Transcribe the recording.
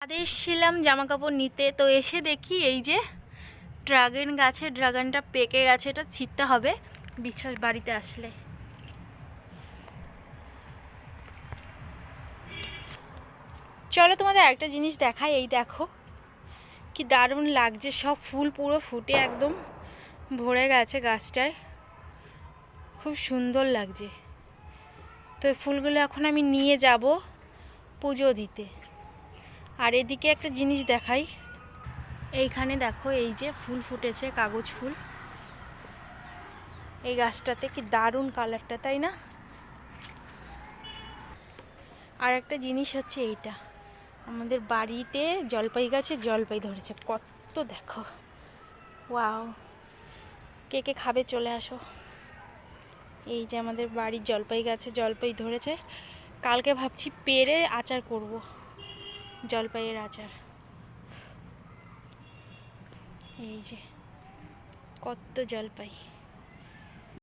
ছাদে এসেছিলাম জামা কাপড় নিতে, তো এসে দেখি এই যে ড্রাগন গাছে ড্রাগনটা পেকে গেছে। এটা ছিঁড়তে হবে বিশ্বাস বাড়িতে আসলে। চলো তোমাদের একটা জিনিস দেখাই। এই দেখো কি দারুণ লাগছে, সব ফুল পুরো ফুটে একদম ভরে গেছে গাছটায়, খুব সুন্দর লাগছে। তো এই ফুলগুলো এখন আমি নিয়ে যাব পুজো দিতে। আর এদিকে একটা জিনিস দেখাই, এইখানে দেখো এই যে ফুল ফুটেছে, কাগজ ফুল। এই গাছটাতে কি দারুণ কালারটা, তাই না? আর একটা জিনিস হচ্ছে এইটা, আমাদের বাড়িতে জলপাই গাছে জলপাই ধরেছে কত, দেখো। ওয়াও, কে কে খাবে চলে আসো। এই যে আমাদের বাড়ির জলপাই গাছে জলপাই ধরেছে, কালকে ভাবছি পেরে আচার করব, জলপাইয়ের আচার। এই যে কত জলপাই।